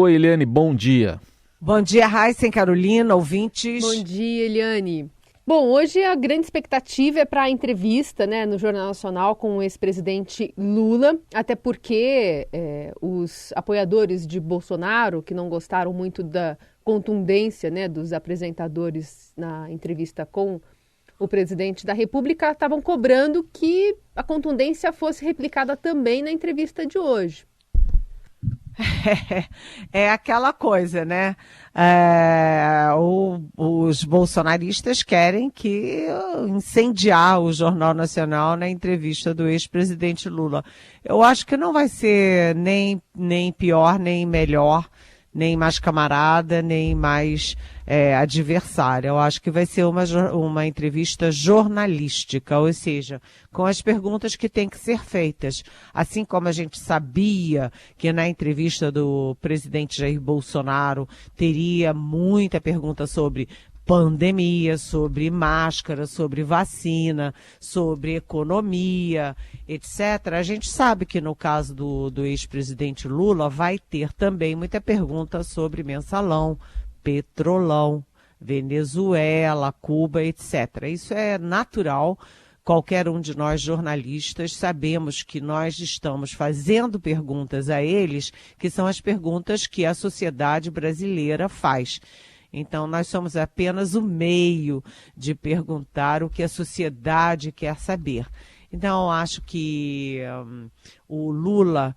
Oi, Eliane, bom dia. Bom dia, Raíssa e Carolina, ouvintes. Bom dia, Eliane. Bom, hoje a grande expectativa é para a entrevista, né, no Jornal Nacional com o ex-presidente Lula, até porque os apoiadores de Bolsonaro, que não gostaram muito da contundência, né, dos apresentadores na entrevista com o presidente da República, estavam cobrando que a contundência fosse replicada também na entrevista de hoje. É aquela coisa, né? Os bolsonaristas querem incendiar o Jornal Nacional na entrevista do ex-presidente Lula. Eu acho que não vai ser nem pior, nem melhor, nem mais camarada, nem mais adversária. Eu acho que vai ser uma entrevista jornalística, ou seja, com as perguntas que têm que ser feitas. Assim como a gente sabia que na entrevista do presidente Jair Bolsonaro teria muita pergunta sobre pandemia, sobre máscara, sobre vacina, sobre economia, etc. A gente sabe que no caso do ex-presidente Lula vai ter também muita pergunta sobre mensalão, petrolão, Venezuela, Cuba, etc. Isso é natural. Qualquer um de nós jornalistas sabemos que nós estamos fazendo perguntas a eles, que são as perguntas que a sociedade brasileira faz. Então, nós somos apenas o meio de perguntar o que a sociedade quer saber. Então, acho que o Lula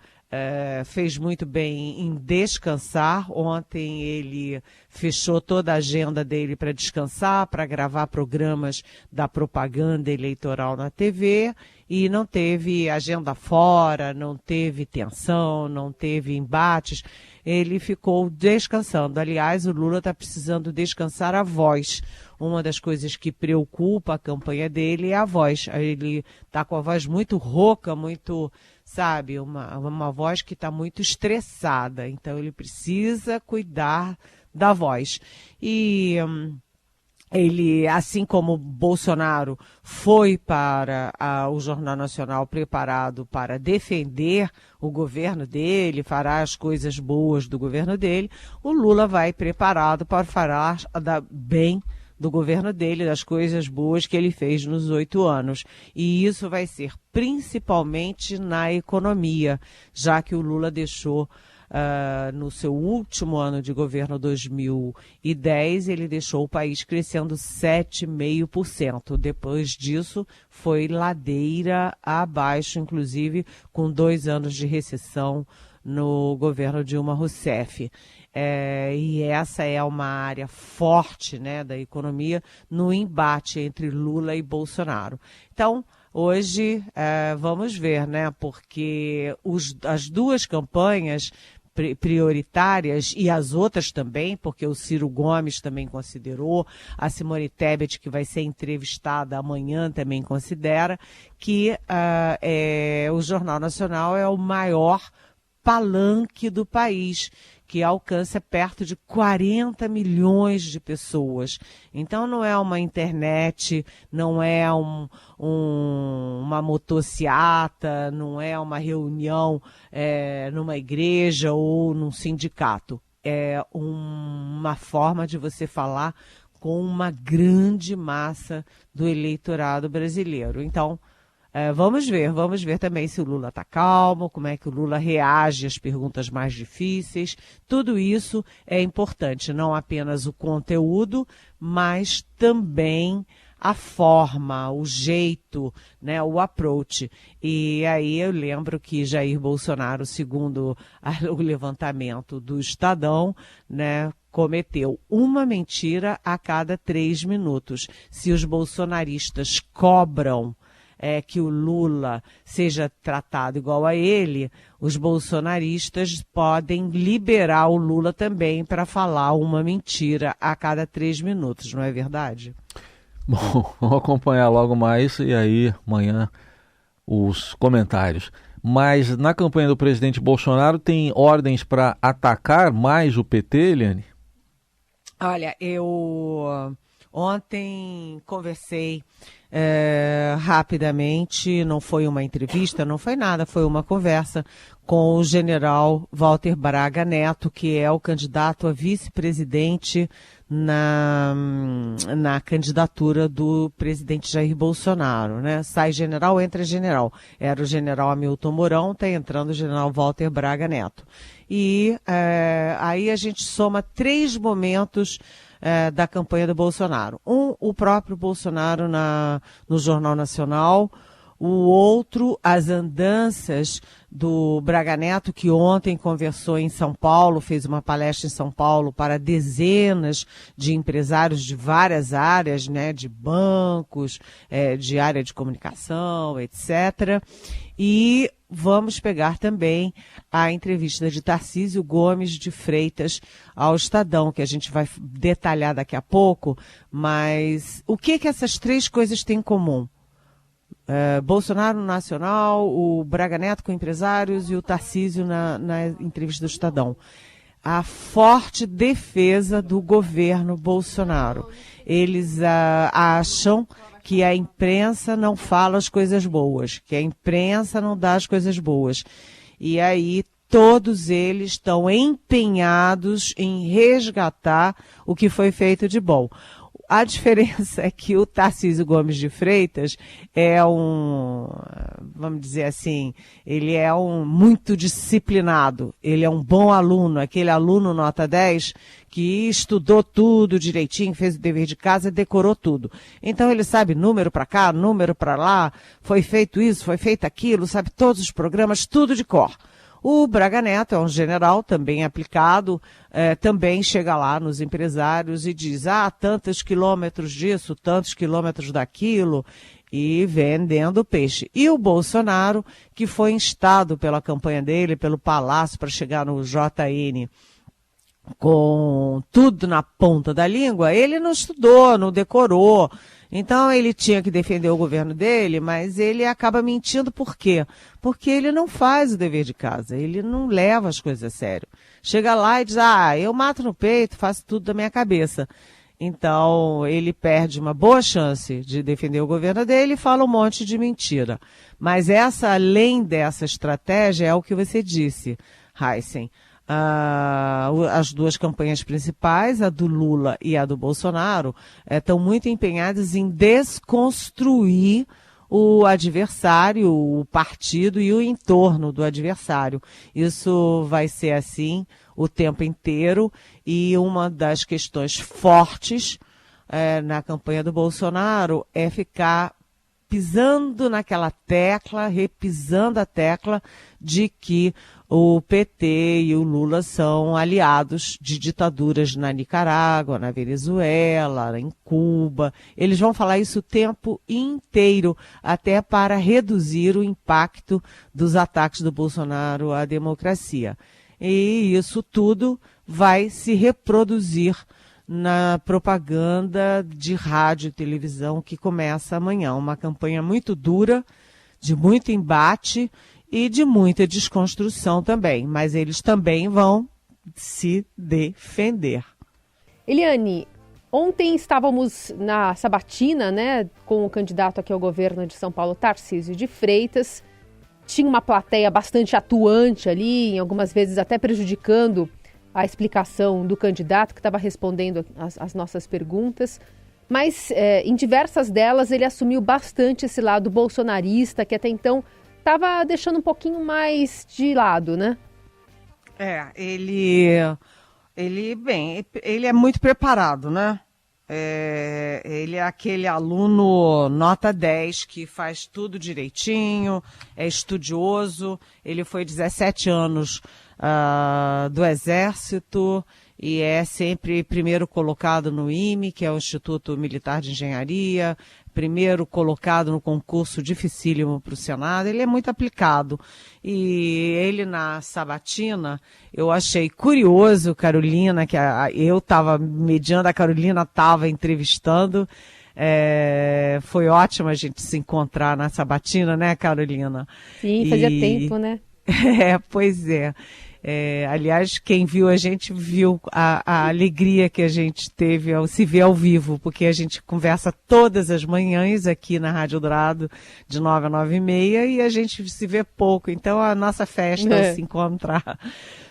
fez muito bem em descansar. Ontem ele fechou toda a agenda dele para descansar, para gravar programas da propaganda eleitoral na TV e não teve agenda fora, não teve tensão, não teve embates. Ele ficou descansando. Aliás, o Lula está precisando descansar a voz. Uma das coisas que preocupa a campanha dele é a voz. Ele está com a voz muito rouca, muito, sabe, uma voz que está muito estressada. Então, ele precisa cuidar da voz. E ele, assim como Bolsonaro foi para o Jornal Nacional preparado para defender o governo dele, fará as coisas boas do governo dele, o Lula vai preparado para falar bem do governo dele, das coisas boas que ele fez nos 8 anos. E isso vai ser principalmente na economia, já que o Lula deixou no seu último ano de governo, 2010, ele deixou o país crescendo 7,5%. Depois disso, foi ladeira abaixo, inclusive com 2 anos de recessão no governo Dilma Rousseff. E essa é uma área forte, né, da economia no embate entre Lula e Bolsonaro. Então, hoje, vamos ver, né, porque as duas campanhas prioritárias e as outras também, porque o Ciro Gomes também considerou, a Simone Tebet, que vai ser entrevistada amanhã, também considera que o Jornal Nacional é o maior palanque do país, que alcança perto de 40 milhões de pessoas. Então não é uma internet, não é uma motociata, não é uma reunião numa igreja ou num sindicato. É uma forma de você falar com uma grande massa do eleitorado brasileiro. Então, vamos ver também se o Lula está calmo, como é que o Lula reage às perguntas mais difíceis. Tudo isso é importante, não apenas o conteúdo, mas também a forma, o jeito, né, o approach. E aí eu lembro que Jair Bolsonaro, segundo o levantamento do Estadão, né, cometeu uma mentira a cada 3 minutos. Se os bolsonaristas cobram que o Lula seja tratado igual a ele, os bolsonaristas podem liberar o Lula também para falar uma mentira a cada 3 minutos, não é verdade? Bom, vamos acompanhar logo mais e aí amanhã os comentários. Mas na campanha do presidente Bolsonaro tem ordens para atacar mais o PT, Eliane? Olha, eu ontem conversei rapidamente, não foi uma entrevista, não foi nada, foi uma conversa com o general Walter Braga Neto, que é o candidato a vice-presidente na candidatura do presidente Jair Bolsonaro, né? Sai general, entra general. Era o general Hamilton Mourão, está entrando o general Walter Braga Neto. E aí a gente soma 3 momentos da campanha do Bolsonaro. O próprio Bolsonaro no Jornal Nacional. O outro, as andanças do Braga Neto, que ontem conversou em São Paulo, fez uma palestra em São Paulo para dezenas de empresários de várias áreas, né, de bancos, de área de comunicação, etc. E vamos pegar também a entrevista de Tarcísio Gomes de Freitas ao Estadão, que a gente vai detalhar daqui a pouco, mas o que essas 3 coisas têm em comum? Bolsonaro no Nacional, o Braga Neto com empresários e o Tarcísio na entrevista do Estadão. A forte defesa do governo Bolsonaro. Eles acham que a imprensa não fala as coisas boas, que a imprensa não dá as coisas boas. E aí todos eles estão empenhados em resgatar o que foi feito de bom. A diferença é que o Tarcísio Gomes de Freitas é vamos dizer assim, ele é muito disciplinado, ele é um bom aluno, aquele aluno nota 10 que estudou tudo direitinho, fez o dever de casa e decorou tudo. Então ele sabe número para cá, número para lá, foi feito isso, foi feito aquilo, sabe todos os programas, tudo de cor. O Braga Neto é um general também aplicado, também chega lá nos empresários e diz, tantos quilômetros disso, tantos quilômetros daquilo, e vendendo peixe. E o Bolsonaro, que foi instado pela campanha dele, pelo Palácio, para chegar no JN com tudo na ponta da língua, ele não estudou, não decorou. Então ele tinha que defender o governo dele, mas ele acaba mentindo por quê? Porque ele não faz o dever de casa, ele não leva as coisas a sério. Chega lá e diz, eu mato no peito, faço tudo da minha cabeça. Então ele perde uma boa chance de defender o governo dele e fala um monte de mentira. Mas além dessa estratégia, é o que você disse, Heisen. As 2 campanhas principais, a do Lula e a do Bolsonaro, estão muito empenhadas em desconstruir o adversário, o partido e o entorno do adversário. Isso vai ser assim o tempo inteiro e uma das questões fortes na campanha do Bolsonaro é ficar pisando naquela tecla, repisando a tecla de que o PT e o Lula são aliados de ditaduras na Nicarágua, na Venezuela, em Cuba. Eles vão falar isso o tempo inteiro, até para reduzir o impacto dos ataques do Bolsonaro à democracia. E isso tudo vai se reproduzir na propaganda de rádio e televisão que começa amanhã. Uma campanha muito dura, de muito embate e de muita desconstrução também. Mas eles também vão se defender. Eliane, ontem estávamos na sabatina, né, com o candidato aqui ao governo de São Paulo, Tarcísio de Freitas. Tinha uma plateia bastante atuante ali, em algumas vezes até prejudicando a explicação do candidato que estava respondendo as nossas perguntas, mas em diversas delas ele assumiu bastante esse lado bolsonarista, que até então estava deixando um pouquinho mais de lado, né? Ele é muito preparado, né? Ele é aquele aluno nota 10 que faz tudo direitinho, é estudioso, ele foi 17 anos do Exército e é sempre primeiro colocado no IME, que é o Instituto Militar de Engenharia, primeiro colocado no concurso dificílimo para o Senado. Ele é muito aplicado. E ele na sabatina, eu achei curioso, Carolina, que eu estava mediando, a Carolina estava entrevistando. Foi ótimo a gente se encontrar na sabatina, né, Carolina? Sim, fazia tempo, né? Pois é. Aliás, quem viu a gente viu a alegria que a gente teve ao se ver ao vivo, porque a gente conversa todas as manhãs aqui na Rádio Dourado, de 9 a 9h30, e a gente se vê pouco. Então, a nossa festa é se encontrar.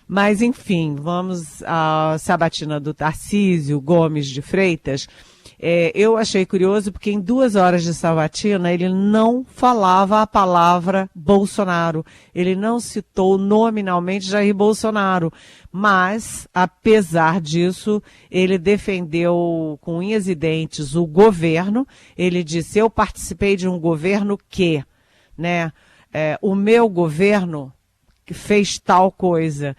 Mas, enfim, vamos à sabatina do Tarcísio Gomes de Freitas. Eu achei curioso porque em 2 horas de sabatina ele não falava a palavra Bolsonaro. Ele não citou nominalmente Jair Bolsonaro. Mas, apesar disso, ele defendeu com unhas e dentes o governo. Ele disse, eu participei de um governo que, né, o meu governo que fez tal coisa,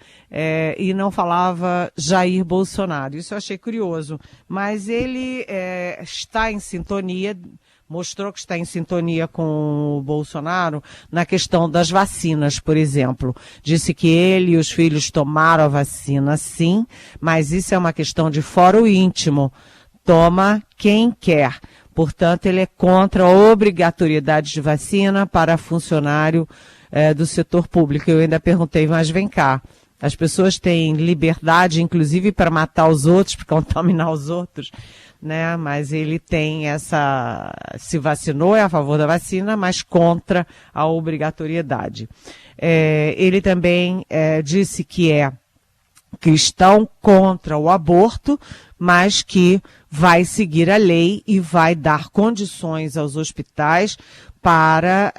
e não falava Jair Bolsonaro. Isso eu achei curioso. Mas ele está em sintonia, mostrou que está em sintonia com o Bolsonaro na questão das vacinas, por exemplo. Disse que ele e os filhos tomaram a vacina, sim, mas isso é uma questão de fórum íntimo. Toma quem quer. Portanto, ele é contra a obrigatoriedade de vacina para funcionário do setor público. Eu ainda perguntei, mas vem cá, as pessoas têm liberdade, inclusive, para matar os outros, para contaminar os outros, né? Mas ele tem se vacinou, é a favor da vacina, mas contra a obrigatoriedade. Ele também disse que é cristão contra o aborto, mas que vai seguir a lei e vai dar condições aos hospitais para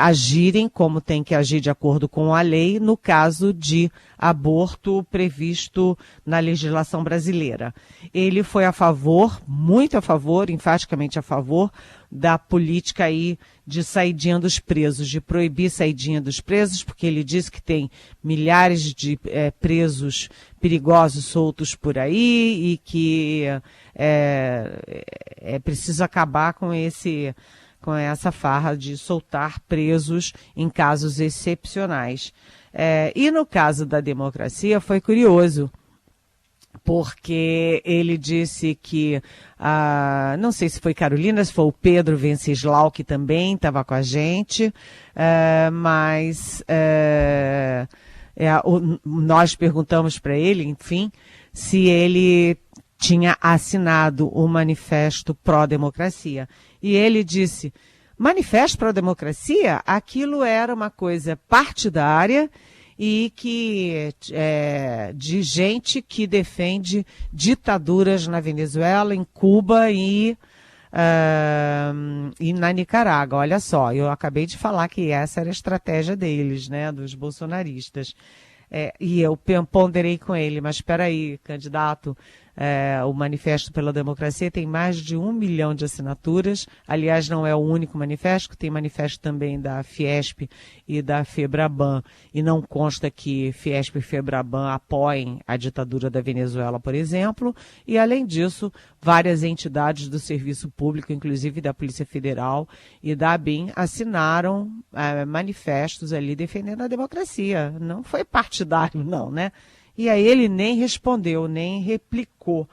agirem como tem que agir de acordo com a lei no caso de aborto previsto na legislação brasileira. Ele foi a favor, muito a favor, enfaticamente a favor, da política aí de saidinha dos presos, de proibir saidinha dos presos, porque ele disse que tem milhares de presos perigosos soltos por aí e que é preciso acabar com essa farra de soltar presos em casos excepcionais. E no caso da democracia foi curioso, porque ele disse que, não sei se foi Carolina, se foi o Pedro Venceslau, que também estava com a gente, mas nós perguntamos para ele, enfim, se ele tinha assinado o Manifesto Pró-Democracia. E ele disse, Manifesto Pró-Democracia, aquilo era uma coisa partidária e que de gente que defende ditaduras na Venezuela, em Cuba e na Nicarágua. Olha só, eu acabei de falar que essa era a estratégia deles, né, dos bolsonaristas. E eu ponderei com ele, mas espera aí, candidato, o Manifesto pela Democracia tem mais de 1 milhão de assinaturas. Aliás, não é o único manifesto, tem manifesto também da Fiesp e da Febraban. E não consta que Fiesp e Febraban apoiem a ditadura da Venezuela, por exemplo. E, além disso, várias entidades do serviço público, inclusive da Polícia Federal e da ABIN, assinaram manifestos ali defendendo a democracia. Não foi partidário, não, né? E aí ele nem respondeu, nem replicou.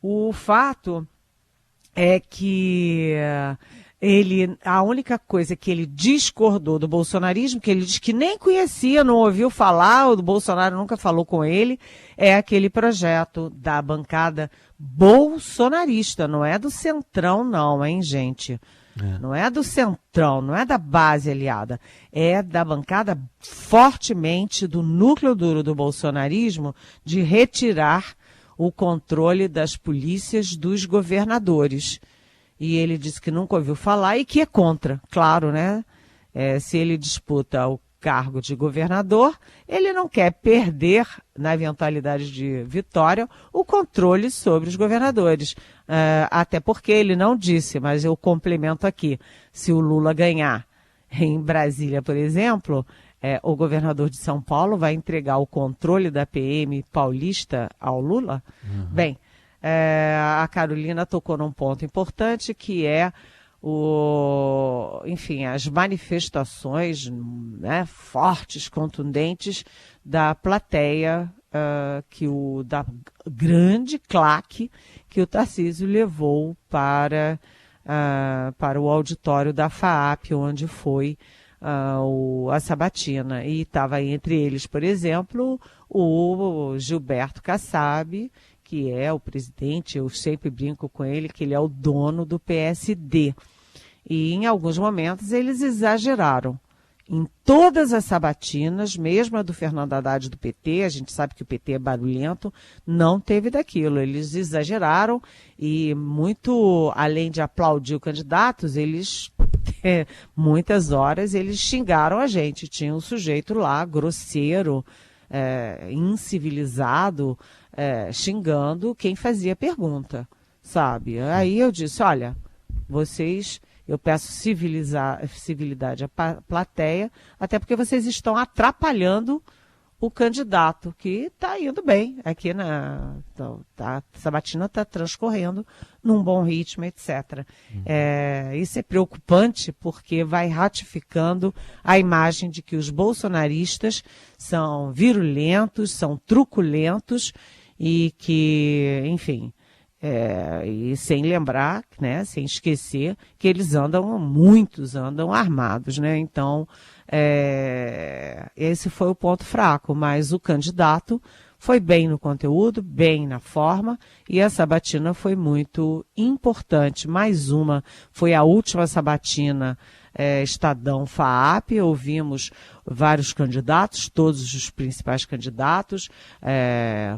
O fato é que a única coisa que ele discordou do bolsonarismo, que ele diz que nem conhecia, não ouviu falar, o Bolsonaro nunca falou com ele, é aquele projeto da bancada bolsonarista, não é do Centrão não, hein, gente? Não é do Centrão, não é da base aliada, é da bancada fortemente do núcleo duro do bolsonarismo de retirar o controle das polícias dos governadores. E ele disse que nunca ouviu falar e que é contra, claro, né? Se ele disputa o cargo de governador, ele não quer perder, na eventualidade de vitória, o controle sobre os governadores. Até porque ele não disse, mas eu complemento aqui, se o Lula ganhar em Brasília, por exemplo, o governador de São Paulo vai entregar o controle da PM paulista ao Lula? Uhum. Bem, a Carolina tocou num ponto importante que é as manifestações, né, fortes, contundentes da plateia, da grande claque que o Tarcísio levou para o auditório da FAAP, onde foi a sabatina. E estava entre eles, por exemplo, o Gilberto Kassab, que é o presidente, eu sempre brinco com ele, que ele é o dono do PSD. E em alguns momentos eles exageraram. Em todas as sabatinas, mesmo a do Fernando Haddad do PT, a gente sabe que o PT é barulhento, não teve daquilo. Eles exageraram e muito, além de aplaudir os candidatos, eles, muitas horas, eles xingaram a gente. Tinha um sujeito lá, grosseiro, incivilizado, xingando quem fazia pergunta, sabe? Aí eu disse, olha, vocês... Eu peço civilidade à plateia, até porque vocês estão atrapalhando o candidato, que está indo bem. Aqui a sabatina está transcorrendo num bom ritmo, etc. Isso é preocupante porque vai ratificando a imagem de que os bolsonaristas são virulentos, são truculentos e que, enfim... e sem lembrar, né, sem esquecer que muitos andam armados, né? Então, esse foi o ponto fraco, mas o candidato foi bem no conteúdo, bem na forma, e a sabatina foi muito importante. Mais uma, foi a última sabatina Estadão FAAP, ouvimos vários candidatos, todos os principais candidatos,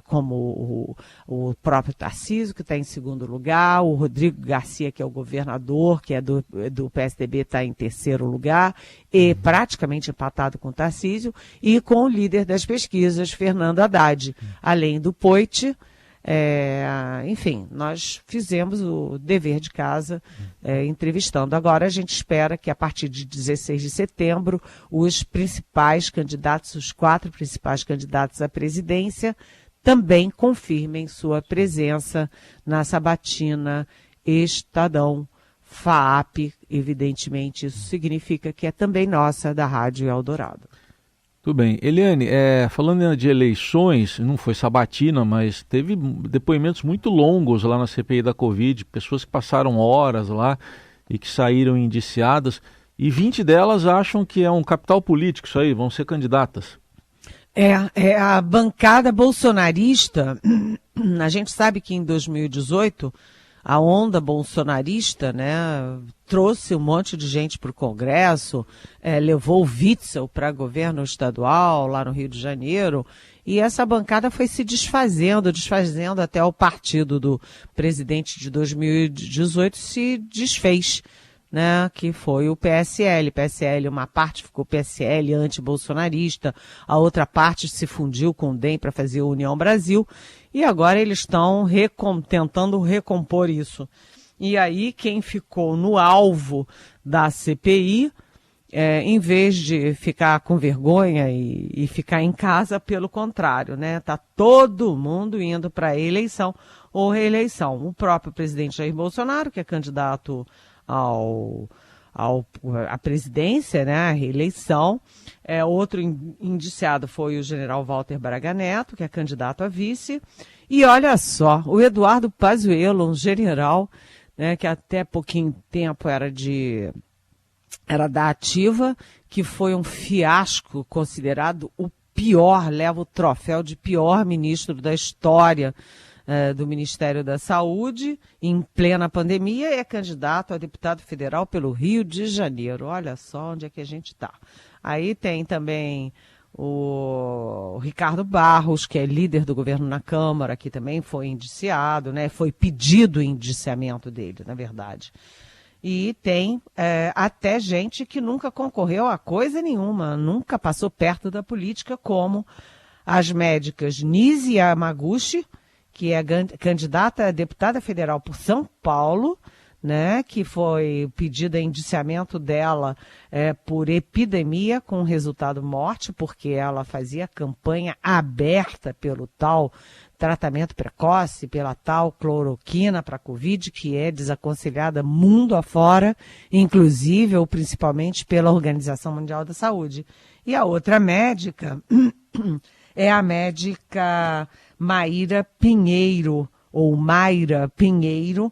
como o próprio Tarcísio, que está em segundo lugar, o Rodrigo Garcia, que é o governador, que é do PSDB, está em terceiro lugar, e praticamente empatado com o Tarcísio, e com o líder das pesquisas, Fernando Haddad, além do Poit. Enfim, nós fizemos o dever de casa entrevistando. Agora a gente espera que a partir de 16 de setembro os principais candidatos, os 4 principais candidatos à presidência, também confirmem sua presença na sabatina Estadão FAAP. Evidentemente, isso significa que é também nossa, da Rádio Eldorado. Tudo bem. Eliane, falando de eleições, não foi sabatina, mas teve depoimentos muito longos lá na CPI da Covid, pessoas que passaram horas lá e que saíram indiciadas, e 20 delas acham que é um capital político isso aí, vão ser candidatas. A bancada bolsonarista, a gente sabe que em 2018... a onda bolsonarista, né, trouxe um monte de gente para o Congresso, levou o Witzel para governo estadual lá no Rio de Janeiro, e essa bancada foi se desfazendo até o partido do presidente de 2018 se desfez, né, que foi o PSL. PSL, uma parte ficou PSL anti-bolsonarista, a outra parte se fundiu com o DEM para fazer a União Brasil, e agora eles estão tentando recompor isso. E aí quem ficou no alvo da CPI, em vez de ficar com vergonha e ficar em casa, pelo contrário, né? Tá todo mundo indo para a eleição ou reeleição. O próprio presidente Jair Bolsonaro, que é candidato à presidência, né, à reeleição. Outro indiciado foi o general Walter Braga Neto, que é candidato a vice. E olha só, o Eduardo Pazuello, um general, né, que até pouquinho tempo era da Ativa, que foi um fiasco, considerado o pior, leva o troféu de pior ministro da história do Ministério da Saúde, em plena pandemia, é candidato a deputado federal pelo Rio de Janeiro. Olha só onde é que a gente está. Aí tem também o Ricardo Barros, que é líder do governo na Câmara, que também foi indiciado, né? Foi pedido o indiciamento dele, na verdade. E tem até gente que nunca concorreu a coisa nenhuma, nunca passou perto da política, como as médicas Nise Yamaguchi, que é candidata a deputada federal por São Paulo, né, que foi pedido indiciamento dela por epidemia com resultado morte, porque ela fazia campanha aberta pelo tal tratamento precoce, pela tal cloroquina para a Covid, que é desaconselhada mundo afora, inclusive ou principalmente pela Organização Mundial da Saúde. E a outra médica é a médica Maíra Pinheiro, ou Mayra Pinheiro,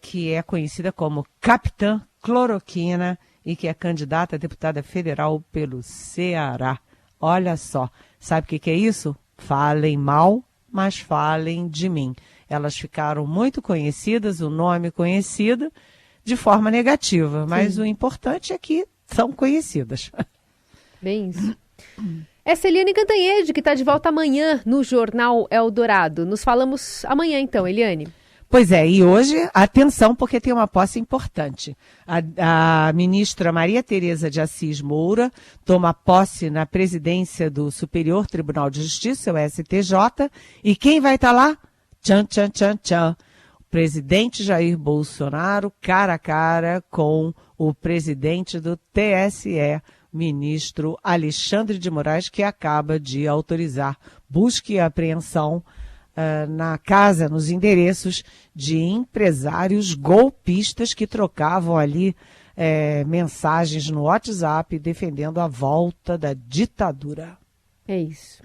que é conhecida como Capitã Cloroquina e que é candidata a deputada federal pelo Ceará. Olha só, sabe o que é isso? Falem mal, mas falem de mim. Elas ficaram muito conhecidas, o nome conhecido, de forma negativa, mas o importante é que são conhecidas. Bem isso. Essa é Eliane Cantanhede, que está de volta amanhã no Jornal Eldorado. Nos falamos amanhã então, Eliane. Pois é, e hoje, atenção, porque tem uma posse importante. A ministra Maria Tereza de Assis Moura toma posse na presidência do Superior Tribunal de Justiça, o STJ, e quem vai estar lá? Tchan, tchan, tchan, tchan. O presidente Jair Bolsonaro, cara a cara com o presidente do TSE, ministro Alexandre de Moraes, que acaba de autorizar busca e apreensão na casa, nos endereços de empresários golpistas que trocavam ali mensagens no WhatsApp defendendo a volta da ditadura. É isso.